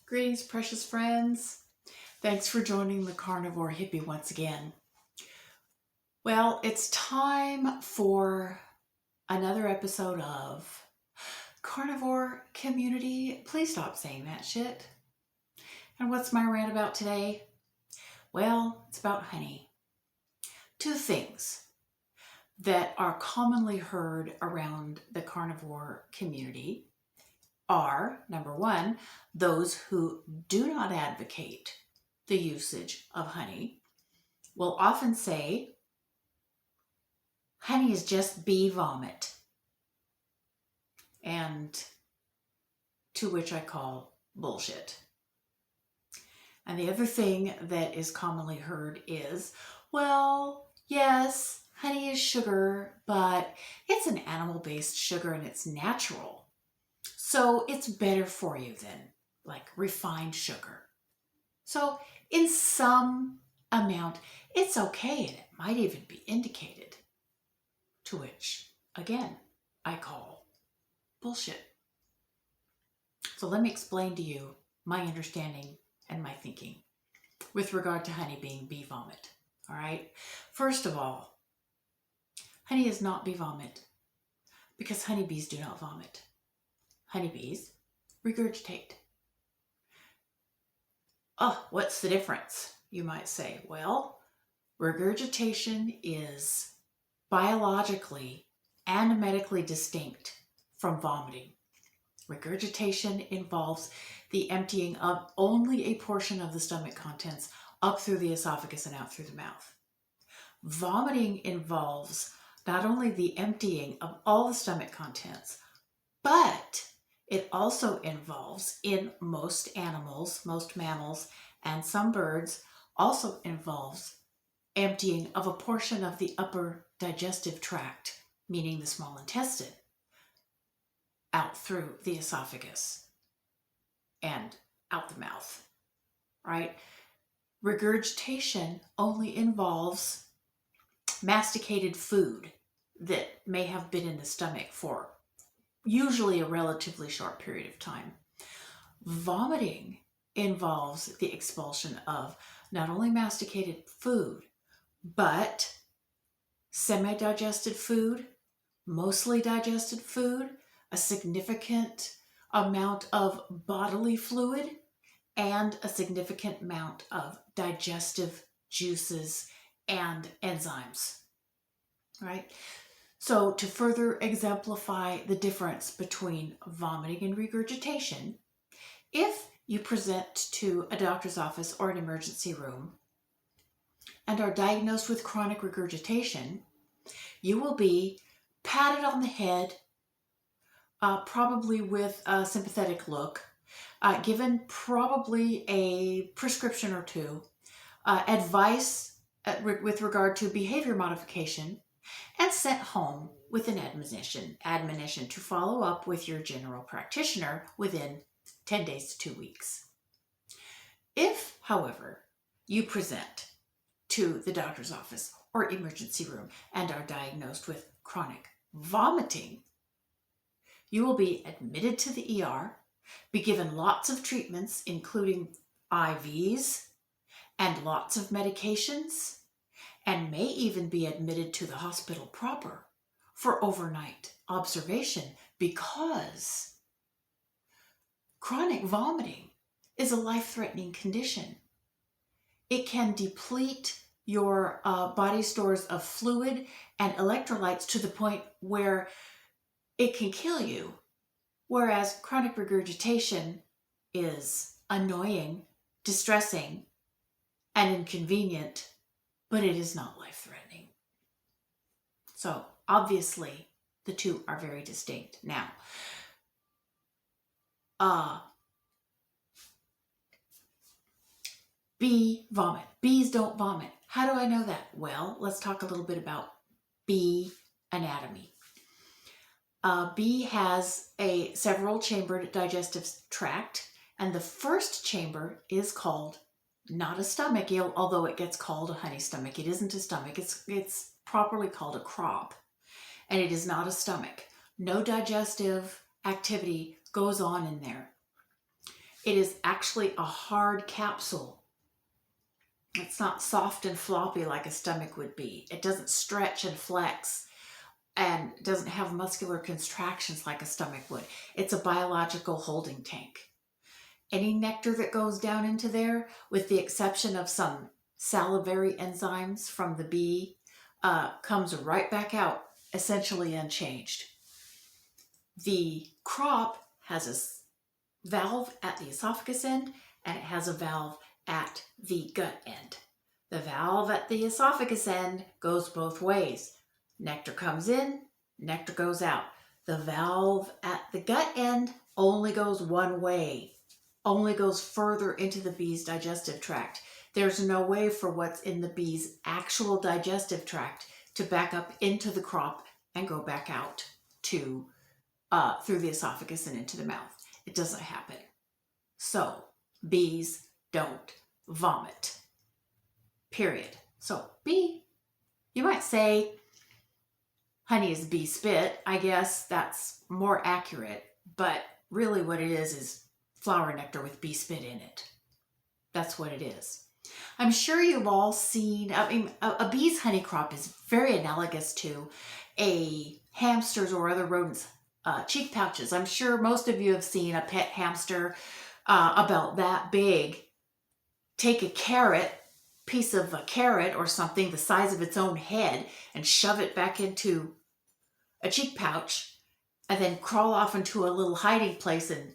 Greetings, precious friends. Thanks for joining the Carnivore Hippie once again. Well, it's time for another episode of Carnivore Community. Please stop saying that shit. And what's my rant about today? Well, it's about honey. Two things that are commonly heard around the carnivore community are, number one, those who do not advocate the usage of honey will often say, honey is just bee vomit. And to which I call bullshit. And the other thing that is commonly heard is, well, yes, honey is sugar, but it's an animal-based sugar and it's natural. So it's better for you than like refined sugar. So in some amount, it's okay and it might even be indicated. To which, again, I call bullshit. So let me explain to you my understanding and my thinking with regard to honey being bee vomit. All right. First of all, honey is not bee vomit because honeybees do not vomit. Honeybees regurgitate. Oh, what's the difference? You might say, well, regurgitation is biologically and medically distinct from vomiting. Regurgitation involves the emptying of only a portion of the stomach contents up through the esophagus and out through the mouth. Vomiting involves not only the emptying of all the stomach contents, but it also involves, in most animals, most mammals, and some birds, also involves emptying of a portion of the upper digestive tract, meaning the small intestine, out through the esophagus and out the mouth, right? Regurgitation only involves masticated food that may have been in the stomach for usually a relatively short period of time. Vomiting involves the expulsion of not only masticated food, but semi-digested food, mostly digested food, a significant amount of bodily fluid, and a significant amount of digestive juices and enzymes, right? So to further exemplify the difference between vomiting and regurgitation, if you present to a doctor's office or an emergency room and are diagnosed with chronic regurgitation, you will be patted on the head, probably with a sympathetic look, given probably a prescription or two, advice with regard to behavior modification, and sent home with an admonition to follow up with your general practitioner within 10 days to 2 weeks. If, however, you present to the doctor's office or emergency room and are diagnosed with chronic vomiting, you will be admitted to the ER, be given lots of treatments, including IVs and lots of medications, and may even be admitted to the hospital proper for overnight observation, because chronic vomiting is a life-threatening condition. It can deplete your body stores of fluid and electrolytes to the point where it can kill you, whereas chronic regurgitation is annoying, distressing, and inconvenient, but it is not life-threatening. So obviously the two are very distinct. Now, bee vomit. Bees don't vomit. How do I know that? Well, let's talk a little bit about bee anatomy. A bee has a several-chambered digestive tract, and the first chamber is called not a stomach, although it gets called a honey stomach. It isn't a stomach. It's properly called a crop, and it is not a stomach. No digestive activity goes on in there. It is actually a hard capsule. It's not soft and floppy like a stomach would be. It doesn't stretch and flex and doesn't have muscular contractions like a stomach would. It's a biological holding tank. Any nectar that goes down into there, with the exception of some salivary enzymes from the bee, comes right back out, essentially unchanged. The crop has a valve at the esophagus end, and it has a valve at the gut end. The valve at the esophagus end goes both ways. Nectar comes in, nectar goes out. The valve at the gut end only goes one way, only goes further into the bee's digestive tract. There's no way for what's in the bee's actual digestive tract to back up into the crop and go back out to through the esophagus and into the mouth. It doesn't happen. So bees don't vomit, period. So bee, you might say honey is bee spit. I guess that's more accurate, but really what it is flower nectar with bee spit in it. That's what it is. I'm sure you've all seen, a bee's honey crop is very analogous to a hamster's or other rodent's cheek pouches. I'm sure most of you have seen a pet hamster about that big take a piece of a carrot or something the size of its own head and shove it back into a cheek pouch and then crawl off into a little hiding place and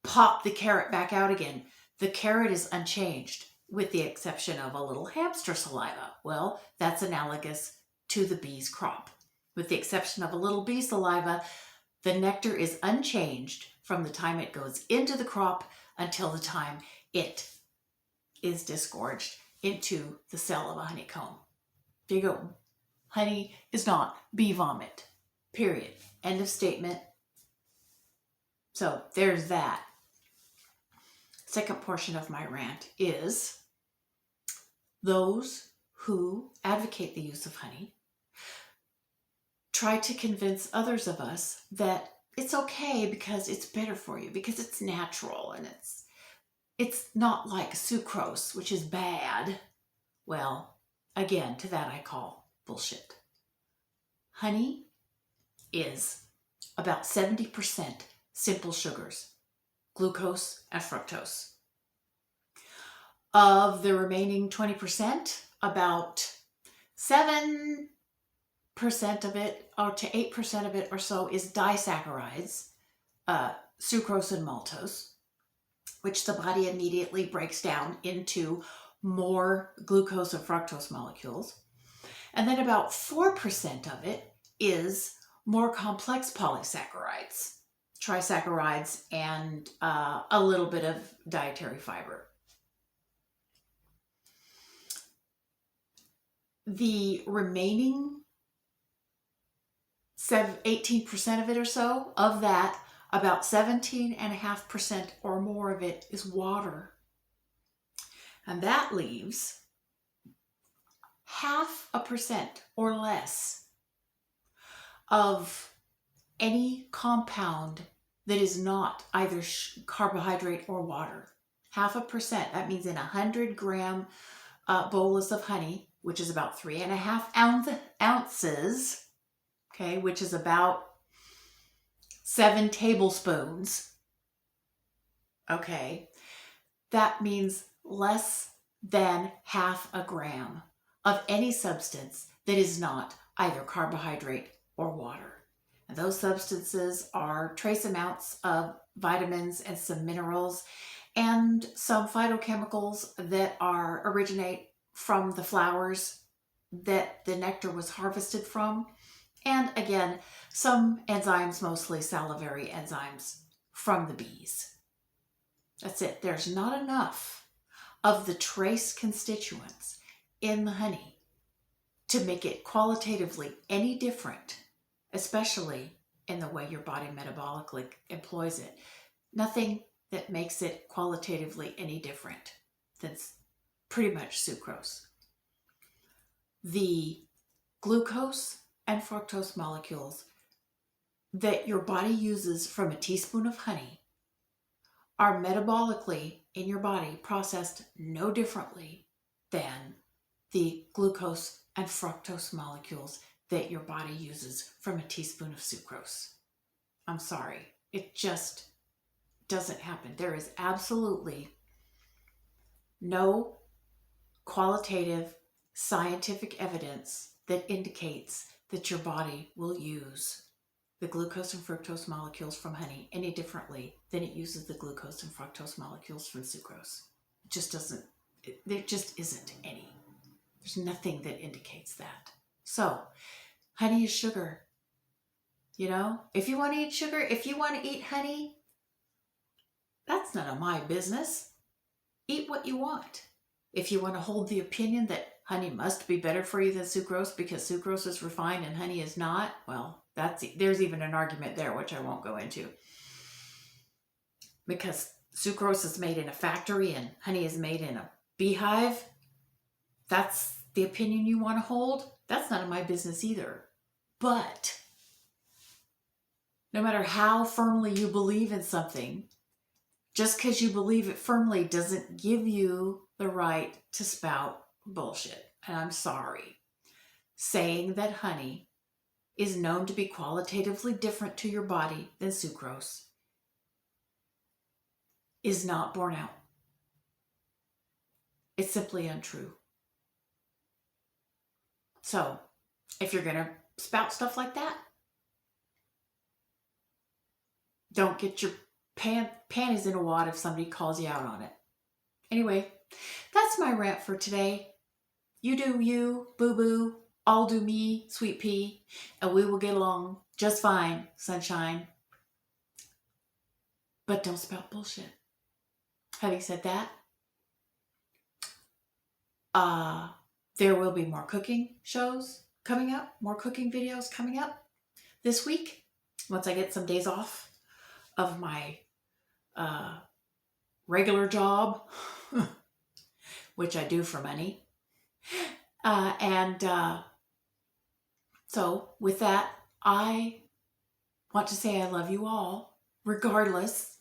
pop the carrot back out again. The carrot is unchanged with the exception of a little hamster saliva. Well, that's analogous to the bee's crop. With the exception of a little bee saliva, the nectar is unchanged from the time it goes into the crop until the time it is disgorged into the cell of a honeycomb. There you go. Honey is not bee vomit. Period. End of statement. So there's that. Second portion of my rant is those who advocate the use of honey try to convince others of us that it's okay because it's better for you, because it's natural and it's not like sucrose, which is bad. Well, again, to that I call bullshit. Honey is about 70% simple sugars, glucose and fructose. Of the remaining 20%, about 7% of it, or to 8% of it or so, is disaccharides, sucrose and maltose, which the body immediately breaks down into more glucose and fructose molecules. And then about 4% of it is more complex polysaccharides, trisaccharides, and a little bit of dietary fiber. The remaining 18% of it or so, of that, about 17.5% or more of it is water. And that leaves 0.5% or less of any compound that is not either carbohydrate or water. 0.5%. That means in a 100-gram bolus of honey, which is about 3.5 ounces, okay, which is about 7 tablespoons, okay, that means less than 0.5 gram of any substance that is not either carbohydrate or water. And those substances are trace amounts of vitamins and some minerals and some phytochemicals that originate from the flowers that the nectar was harvested from. And again, some enzymes, mostly salivary enzymes, from the bees. That's it. There's not enough of the trace constituents in the honey to make it qualitatively any different, especially in the way your body metabolically employs it. Nothing that makes it qualitatively any different than pretty much sucrose. The glucose and fructose molecules that your body uses from a teaspoon of honey are metabolically in your body processed no differently than the glucose and fructose molecules that your body uses from a teaspoon of sucrose. I'm sorry, it just doesn't happen. There is absolutely no qualitative scientific evidence that indicates that your body will use the glucose and fructose molecules from honey any differently than it uses the glucose and fructose molecules from sucrose. It just doesn't, there just isn't any. There's nothing that indicates that. So, honey is sugar. You know, if you want to eat sugar, if you want to eat honey, that's none of my business. Eat what you want. If you want to hold the opinion that honey must be better for you than sucrose because sucrose is refined and honey is not, well, there's even an argument there, which I won't go into. Because sucrose is made in a factory and honey is made in a beehive. That's the opinion you want to hold. That's none of my business either. But no matter how firmly you believe in something, just because you believe it firmly doesn't give you the right to spout bullshit. And I'm sorry. Saying that honey is known to be qualitatively different to your body than sucrose is not borne out. It's simply untrue. So, if you're going to spout stuff like that, don't get your panties in a wad if somebody calls you out on it. Anyway, that's my rant for today. You do you, boo-boo. I'll do me, sweet pea. And we will get along just fine, sunshine. But don't spout bullshit. Having said that, there will be more cooking shows coming up, more cooking videos coming up this week, once I get some days off of my regular job, which I do for money. So with that, I want to say I love you all, regardless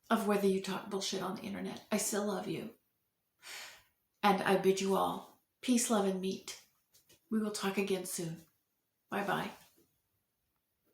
of whether you talk bullshit on the internet. I still love you. And I bid you all peace, love, and meat. We will talk again soon. Bye-bye.